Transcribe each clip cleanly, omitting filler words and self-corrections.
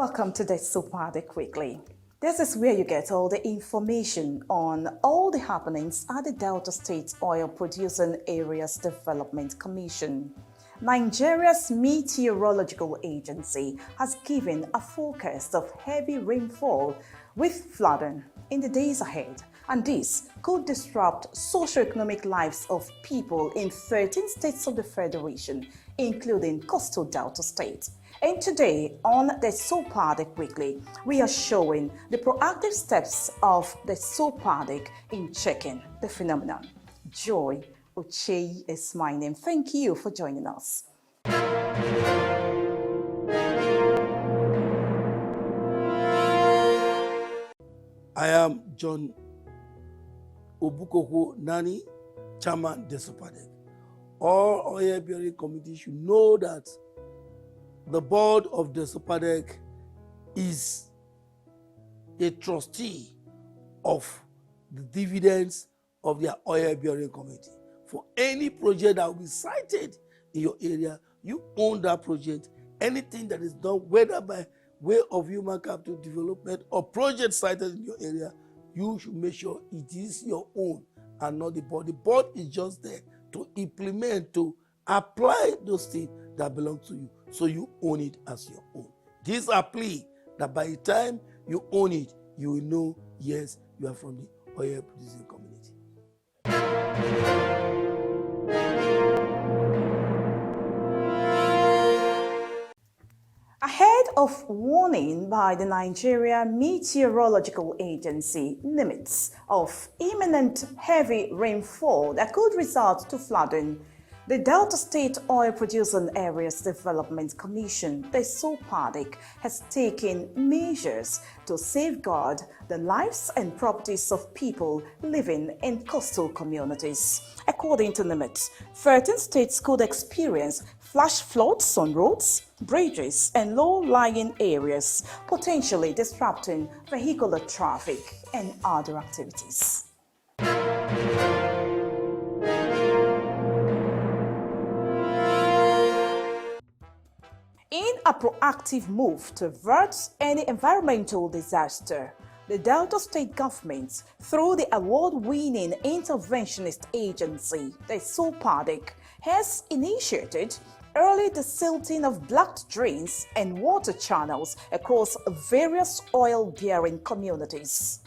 Welcome to Desopadec Weekly. This is where you get all the information on all the happenings at the Delta State Oil Producing Areas Development Commission. Nigeria's Meteorological Agency has given a forecast of heavy rainfall with flooding in the days ahead, and this could disrupt socio-economic lives of people in 13 states of the Federation, including coastal Delta State. And today on the Desopadec Weekly, we are showing the proactive steps of the Desopadec in checking the phenomenon. Joy Ochei is my name. Thank you for joining us. I am John Obukoko Nani, Chairman Desopadec. All oil-bearing committees should know that the board of Desopadec is a trustee of the dividends of their oil-bearing committee. For any project that will be cited in your area, you own that project. Anything that is done, whether by way of human capital development or project cited in your area, you should make sure it is your own and not the board. The board is just there to implement, to apply those things that belong to you, so you own it as your own. These are plea that by the time you own it, you will know, yes, you are from the oil producing community. Ahead of warning by the Nigeria Meteorological Agency limits of imminent heavy rainfall that could result to flooding, the Delta State Oil Producing Areas Development Commission, Desopadec, has taken measures to safeguard the lives and properties of people living in coastal communities. According to limits, 13 states could experience flash floods on roads, bridges, and low-lying areas, potentially disrupting vehicular traffic and other activities. In a proactive move to avert any environmental disaster, the Delta State government, through the award-winning interventionist agency, Desopadec, has initiated early desilting of blocked drains and water channels across various oil-bearing communities.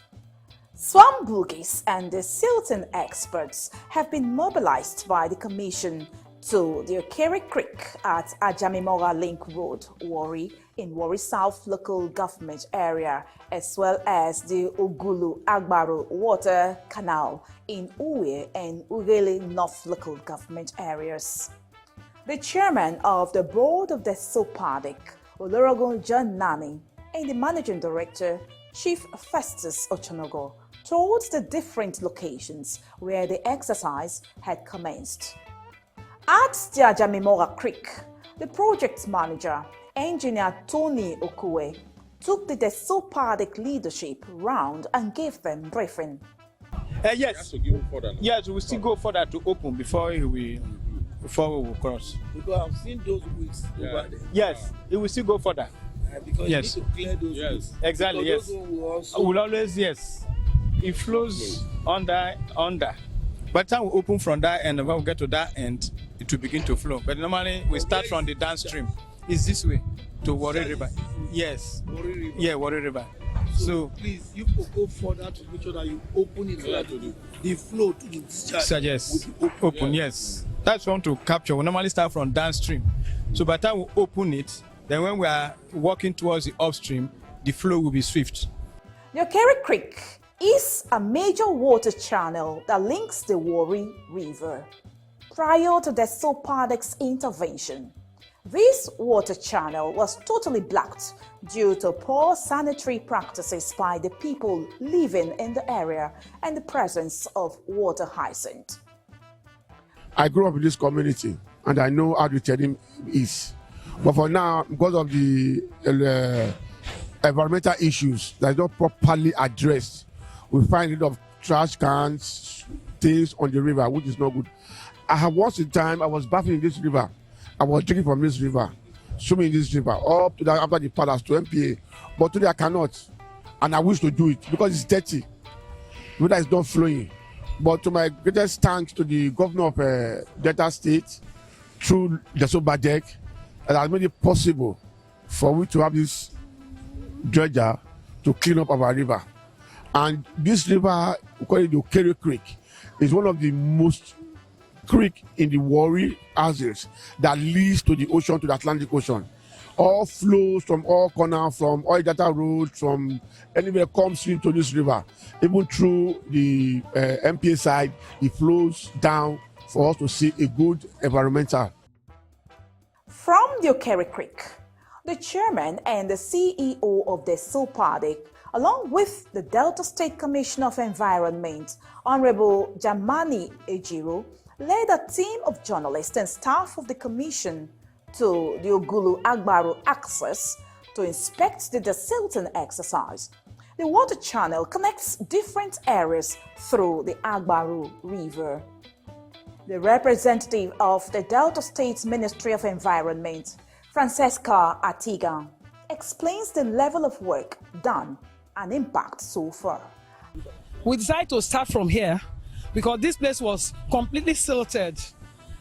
Swamp boogies and desilting experts have been mobilized by the Commission to the Okere Creek at Ajamimora Link Road, Warri, in Warri South Local Government Area, as well as the Ogulu Agbaro Water Canal in Uwe and Ugele North Local Government Areas. The chairman of the board of Desopadec, Olorogun John Nani, and the managing director, Chief Festus Ochonogo, told the different locations where the exercise had commenced. At the Ajamimora Creek, the project manager, engineer Tony Okue, took the Desopadec leadership round and gave them briefing. Yes, we still go further to open before we will cross. Because I've seen those weeks over there. Yes, it will still go further. Because yes, you need to clear those weeks. Exactly. Because yes, those will always it flows under. By the time we open from that end, when we get to that end, it will begin to flow. But normally we start from the downstream. It's this way to Warri River. Yes. Warri River. Yeah, Warri River. So please, you could go further to make sure that you open it so that the flow to the discharge. So yes, open. Yes. That's one to capture. We normally start from downstream. So by the time we open it, then when we are walking towards the upstream, the flow will be swift. The Okere Creek is a major water channel that links the Warri River. Prior to Desopadec's intervention, this water channel was totally blocked due to poor sanitary practices by the people living in the area and the presence of water hyacinth. I grew up in this community and I know how the terrain is. But for now, because of the environmental issues that are not properly addressed, we find a lot of trash cans, things on the river, which is not good. I have once in time, I was bathing in this river. I was drinking from this river. swimming in this river up to that after the palace to MPA, but today I cannot, and I wish to do it because it's dirty. The water is not flowing. But to my greatest thanks to the governor of Delta State through Desopadec, that has made it possible for we to have this dredger to clean up our river. And this river, we call it the Okere Creek, is one of the most creek in the Warri Hazards that leads to the ocean, to the Atlantic Ocean. All flows from all corners, from all data roads, from anywhere comes into this river. Even through the MPA side, it flows down for us to see a good environmental. From the Okere Creek, the chairman and the CEO of Desopadec, along with the Delta State Commissioner of Environment, Honorable Jamani Ejiro, led a team of journalists and staff of the commission to the Ogulu Agbaru access to inspect the desilting exercise. The water channel connects different areas through the Agbaru River. The representative of the Delta State Ministry of Environment, Francesca Atiga, explains the level of work done and impact so far. We decided to start from here because this place was completely silted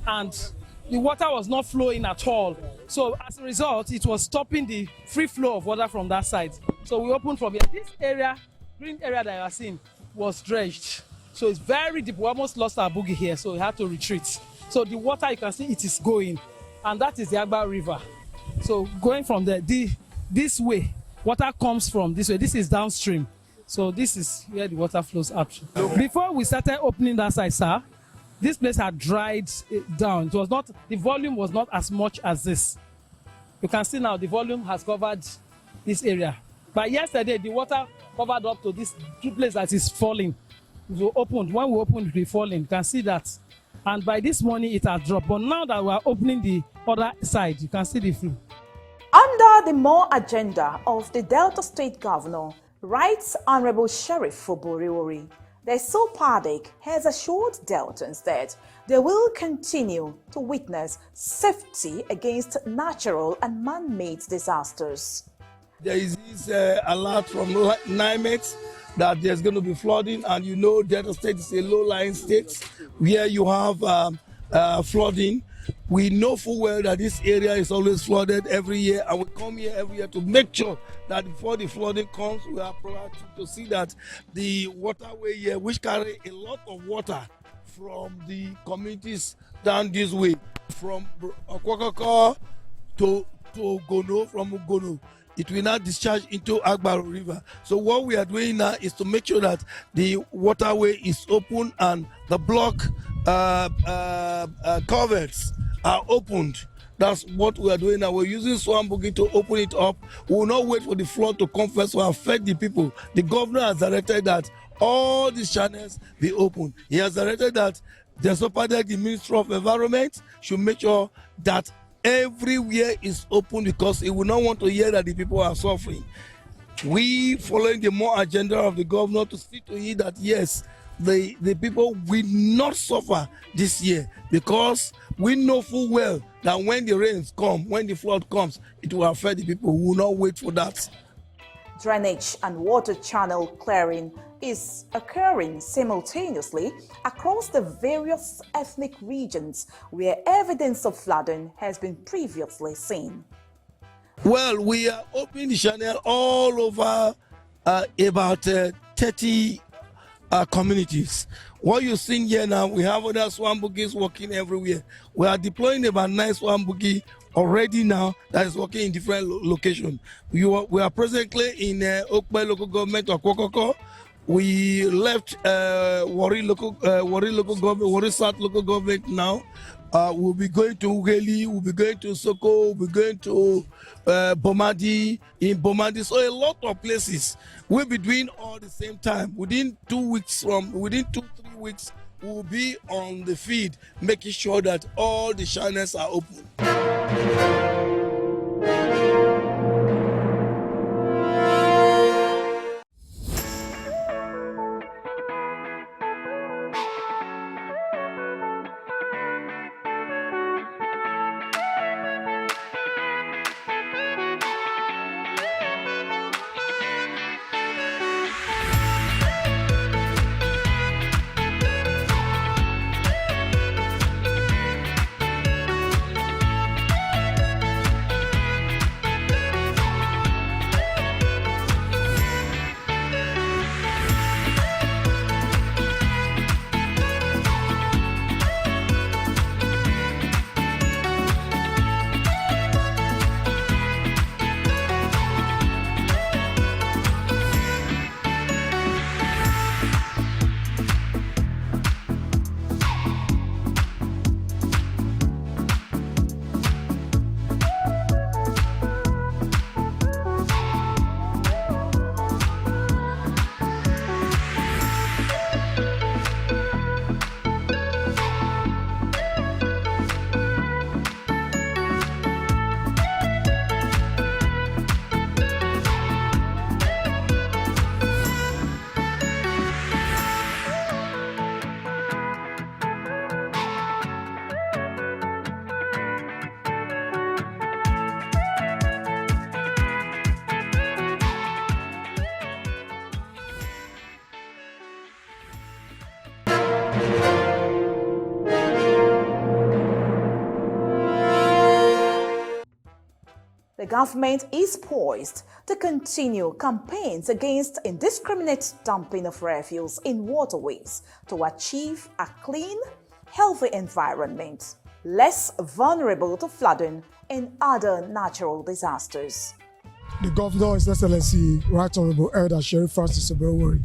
and the water was not flowing at all. So as a result, it was stopping the free flow of water from that side. So we opened from here. This area, green area that you are seeing, was dredged. So it's very deep. We almost lost our boogie here, so we had to retreat. So the water, you can see it is going, and that is the Agba River. So going from there, this way, water comes from this way. This is downstream. So this is where the water flows up. Before we started opening that side, sir, this place had dried down. It was not, the volume was not as much as this. You can see now the volume has covered this area. But yesterday, the water covered up to this place that is falling. We opened, when we opened the falling, you can see that. And by this morning, it has dropped. But now that we are opening the other side, you can see the flow. Under the more agenda of the Delta State Governor, writes Honorable Sheriff Foboriori, the Desopadec has assured Deltans that they will continue to witness safety against natural and man-made disasters. There is this alert from NIMET that there's going to be flooding, and you know Delta State is a low-lying state where you have flooding. We know full well that this area is always flooded every year, and we come here every year to make sure that before the flooding comes, we are proactive to see that the waterway here, which carry a lot of water from the communities down this way, from Okwakoko to Gono, from Gono, it will not discharge into Agbaru River. So what we are doing now is to make sure that the waterway is open and the block culverts are opened. That's what we are doing now. We're using Swambugi to open it up. We will not wait for the flood to come first to affect the people. The governor has directed that all these channels be open. He has directed that Desopadec, the Ministry of Environment, should make sure that everywhere is open because he will not want to hear that the people are suffering. We, following the more agenda of the governor, to see to it that yes, the people will not suffer this year, because we know full well that when the rains come, when the flood comes, it will affect the people. We will not wait for that. Drainage and water channel clearing is occurring simultaneously across the various ethnic regions where evidence of flooding has been previously seen. Well, we are opening the channel all over about 30 communities. What you're seeing here now, we have other Swambugis working everywhere. We are deploying about 9 Swambugi already now that is working in different locations. We are presently in Okpe local government of Kwakoko. We left Warri local government, Warri South local government now. We'll be going to Ugeli, we'll be going to Soko, we'll be going to Bomadi, in Bomadi. So a lot of places we'll be doing all the same time. Within 2-3 weeks, we'll be on the feed, making sure that all the channels are open. government is poised to continue campaigns against indiscriminate dumping of refuse in waterways to achieve a clean, healthy environment, less vulnerable to flooding and other natural disasters. The Governor, His Excellency Right Honorable Elder Sheriff Francis Oberowori,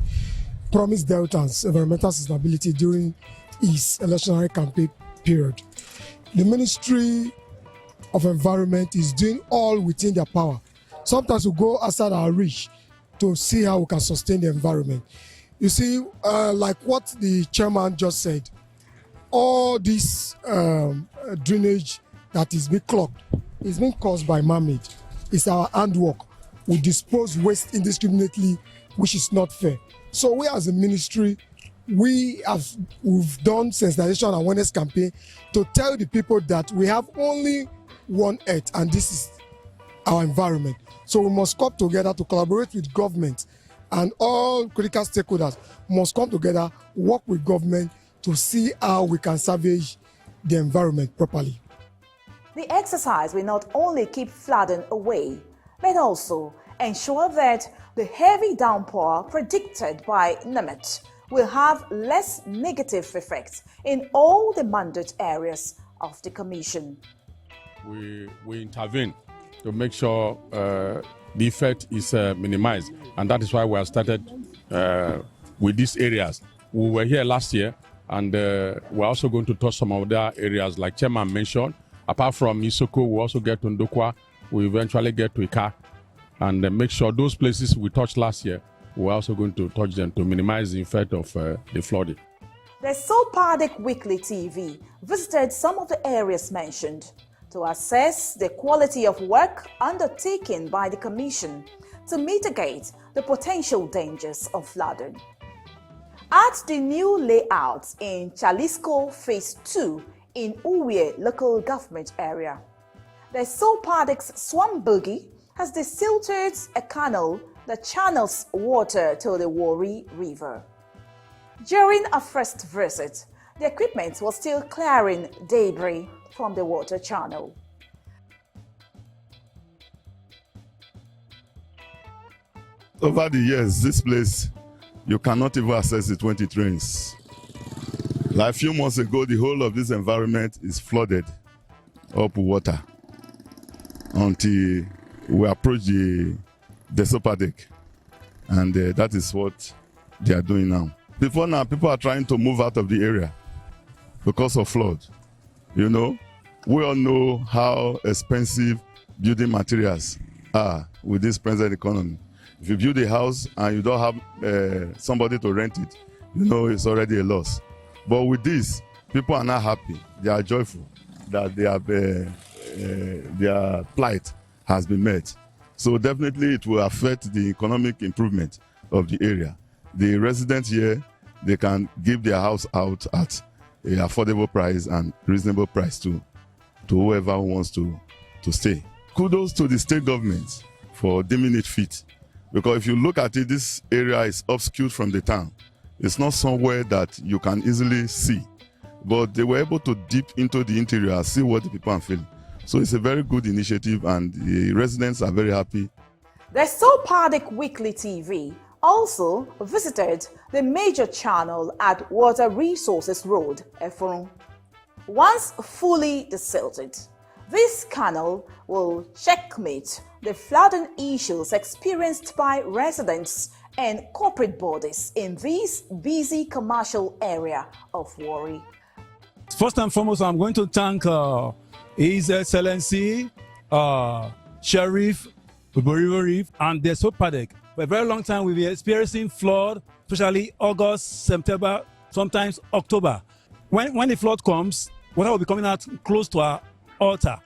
promised Deltans environmental sustainability during his electionary campaign period. The Ministry of Environment is doing all within their power. Sometimes we go outside our reach to see how we can sustain the environment. You see, like what the chairman just said, all this drainage that is being clogged is being caused by man-made. It's our handwork. We dispose waste indiscriminately, which is not fair. So we as a ministry, we've done sensitization and awareness campaign to tell the people that we have only one earth and this is our environment. So we must come together to collaborate with government, and all critical stakeholders must come together, work with government to see how we can salvage the environment properly. The exercise will not only keep flooding away, but also ensure that the heavy downpour predicted by NIMET will have less negative effects in all the mandate areas of the Commission. We intervene to make sure the effect is minimized, and that is why we have started with these areas. We were here last year, and we're also going to touch some other areas like Chairman mentioned. Apart from Isoko, we also get to Ndokwa, we eventually get to Ika, and make sure those places we touched last year, we're also going to touch them to minimize the effect of the flooding. The Desopadec Weekly TV visited some of the areas mentioned to assess the quality of work undertaken by the Commission to mitigate the potential dangers of flooding. At the new layouts in Chalisco Phase 2 in Uwe local government area, the Desopadec's swamp buggy has desilted a canal that channels water to the Wari River. During a first visit, the equipment was still clearing debris from the water channel. Over the years, this place, you cannot even access it when it rains. Like a few months ago, the whole of this environment is flooded up with water until we approach the Desopadec, and that is what they are doing now. Before now, people are trying to move out of the area because of flood. You know, we all know how expensive building materials are with this present economy. If you build a house and you don't have somebody to rent it, you know it's already a loss. But with this, people are not happy. They are joyful that they have, their plight has been met. So definitely it will affect the economic improvement of the area. The residents here, they can give their house out at an affordable price and reasonable price to whoever wants to stay. Kudos to the state government for deeming it fit. Because if you look at it, this area is obscured from the town. It's not somewhere that you can easily see. But they were able to dip into the interior and see what the people are feeling. So it's a very good initiative and the residents are very happy. The Desopadec Weekly TV also visited the major channel at Water Resources Road, Efron. Once fully desilted, this canal will checkmate the flooding issues experienced by residents and corporate bodies in this busy commercial area of Wari. First and foremost, I'm going to thank His Excellency Sheriff Oberowori and Desopadec. For a very long time, we've been experiencing flood, especially August, September, sometimes October. When the flood comes, water will be coming out close to our altar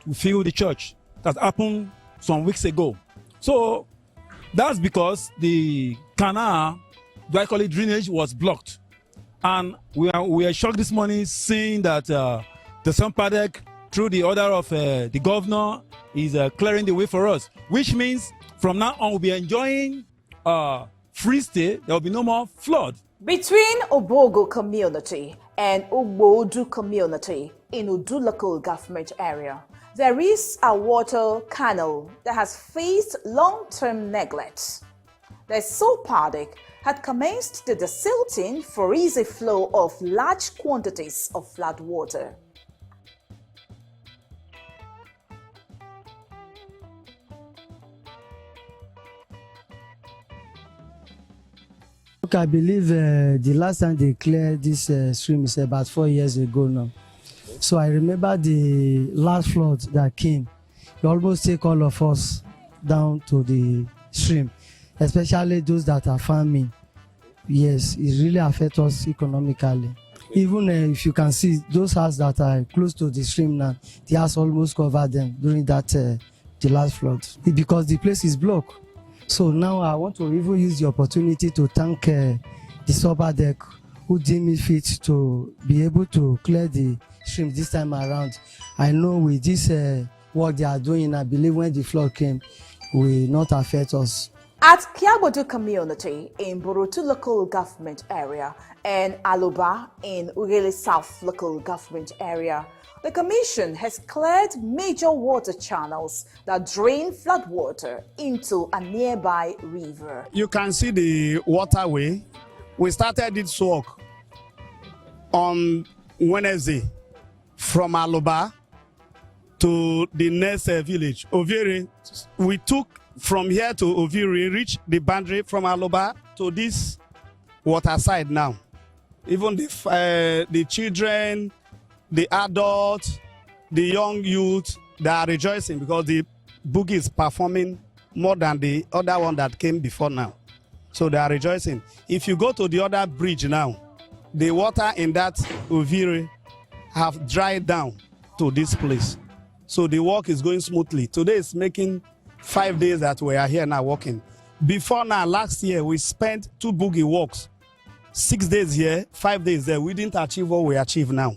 to fill the church. That happened some weeks ago. So that's because the canal, do I call it drainage, was blocked. And we are shocked this morning seeing that the Desopadec, through the order of the governor, is clearing the way for us, which means from now on we'll be enjoying free stay. There will be no more flood. Between Obogo community and Ugbodu community in Udu local government area, There is a water canal that has faced long-term neglect. The Desopadec had commenced the desilting for easy flow of large quantities of flood water. I believe the last time they cleared this stream is about 4 years ago now. So I remember the last flood that came. It almost take all of us down to the stream, especially those that are farming. Yes, it really affects us economically. Even if you can see those houses that are close to the stream now, the house almost covered them during that the last flood because the place is blocked. So now I want to even use the opportunity to thank Desopadec who deemed it fit to be able to clear the stream this time around. I know with this work they are doing, I believe when the flood came, will not affect us. At Kiagbodu community in Burutu local government area and Aloba in Ugele South local government area, the Commission has cleared major water channels that drain flood water into a nearby river. You can see the waterway. We started this work on Wednesday from Aloba to the next village, Oviri. We took from here to Oviri, reach the boundary from Aloba to this water side now. Even the children, the adults, the young youth, they are rejoicing because the boogie is performing more than the other one that came before now. So they are rejoicing. If you go to the other bridge now, the water in that Oviri have dried down to this place. So the work is going smoothly. Today is making 5 days that we are here now working. Before now, last year, we spent 2 boogie walks. 6 days here, 5 days there. We didn't achieve what we achieve now.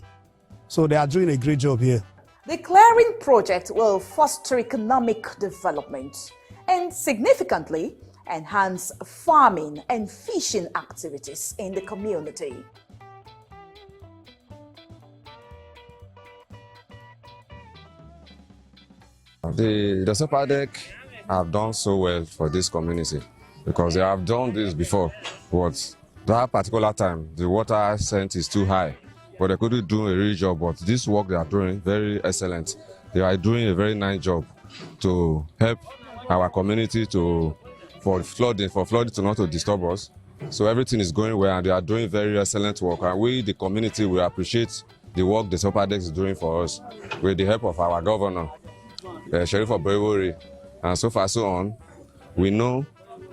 So they are doing a great job here. The clearing project will foster economic development and significantly enhance farming and fishing activities in the community. The Desopadec have done so well for this community because they have done this before, but that particular time the water scent is too high, but they couldn't do a real job. But this work they are doing very excellent. They are doing a very nice job to help our community for flooding to not to disturb us. So everything is going well and they are doing very excellent work, and we the community will appreciate the work the Desopadec is doing for us with the help of our governor, Sheriff of Brewery, and so far so on. We know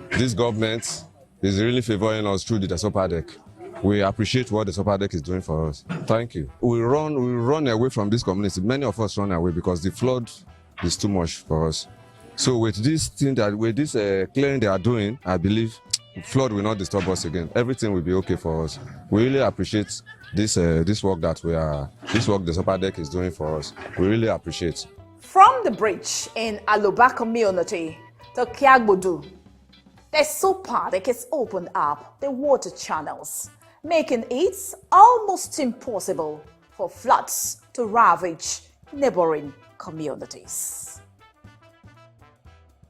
this government is really favoring us through the Desopadec. We appreciate what the Desopadec is doing for us. Thank you. We run away from this community. Many of us run away because the flood is too much for us. So with this thing with this clearing they are doing, I believe flood will not disturb us again. Everything will be okay for us. We really appreciate this work that this work the Desopadec is doing for us. We really appreciate. From the bridge in Aloba community to Kiagbodu, the Desopadec has opened up the water channels, making it almost impossible for floods to ravage neighboring communities.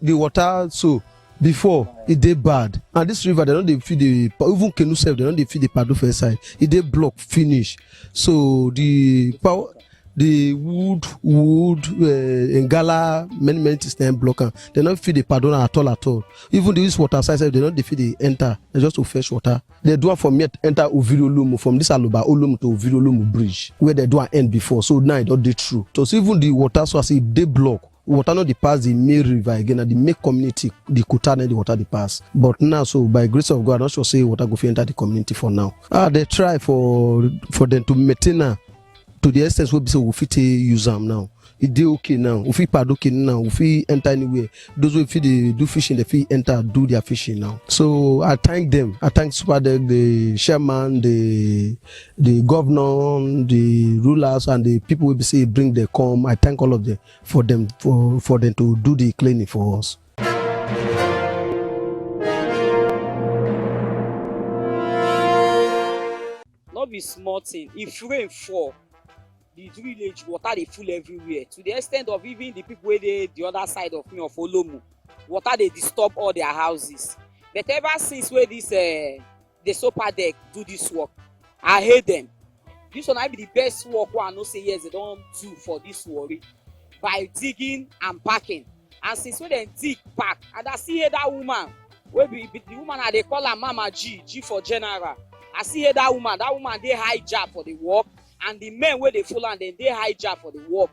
The water, so before it did bad, and this river they don't feed the even canoe self, they don't feed the paddle for side. It did block finish, so the power. The wood, Ngala, many things they block. They don't feed the pardon at all. Even this water side, they don't defeat the enter. They just to fetch water. They do for me to enter Oviri Olumu from this Aloba Olumu to Oviri Olumu bridge where they do end before. So now it don't do true. So even the water source they block. Water not the pass the main river again, and the main community the Kutan and the water the pass. But now, so by grace of God, I'm not sure say water go enter the community for now. They try for them to maintain. To the extent we say we fit use them now. It dey okay now. We fit pad okay now. We fit enter anywhere. Those who fit do fishing, they fit enter do their fishing now. So I thank them. I thank Desopadec, the chairman, the governor, the rulers, and the people will be say bring their come. I thank all of them for them to do the cleaning for us. Not be small thing. If rain fall, the drainage water dey full everywhere to the extent of even the people wey dey the other side of me of Olomu, water dey disturb all their houses. But ever since wey this Desopadec do this work, I hate them. This one na be the best work wey I know say yes they don do for this Warri by digging and packing. And since wey dem dig pack, and I see here that woman wey be the woman I dey call her Mama G for general. I see here that woman dey high job for the work, and the men wey dey follow am dem dey high job for the work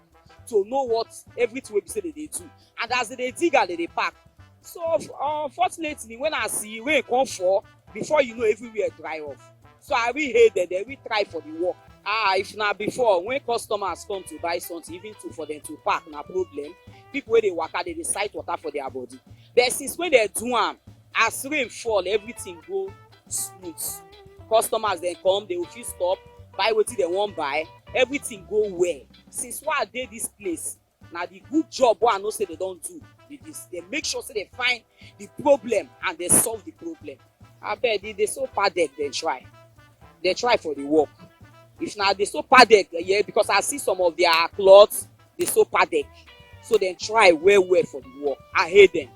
to know what everything wey be say dem dey do. And as dem dey dig and dem dey pack, so unfortunately when I see rain come fall, before you know everywhere dry off. So I really hate them. They really try for the work. If na before when customers come to buy something, even for them to pack na problem. People wey dey waka dey sight water for their body. But since when they do am, as rain fall, everything go smooth. Customers then come, they will fit stop, buy wetin they wan buy, everything go well. Since why I dey this place, na the good job wey I know say they don do be this. They make sure say they find the problem and they solve the problem. Abeg, they so Desopadec they try for the work. If na Desopadec, yeah, because I see some of their clothes, Desopadec, so they try well for the work. I hate them.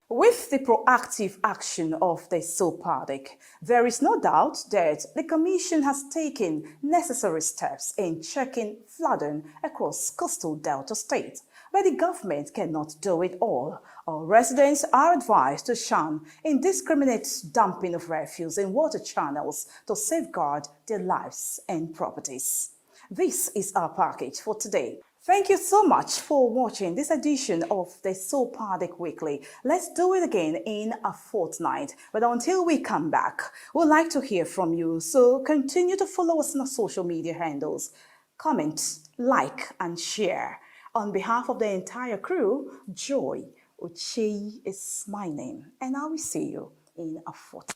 With the proactive action of the Desopadec, there is no doubt that the Commission has taken necessary steps in checking flooding across coastal Delta State. But the government cannot do it all. All residents are advised to shun indiscriminate dumping of refuse in water channels to safeguard their lives and properties. This is our package for today. Thank you so much for watching this edition of the Desopadec Weekly. Let's do it again in a fortnight. But until we come back, we'd like to hear from you. So continue to follow us on our social media handles. Comment, like, and share. On behalf of the entire crew, Joy Ochei is my name, and I will see you in a fortnight.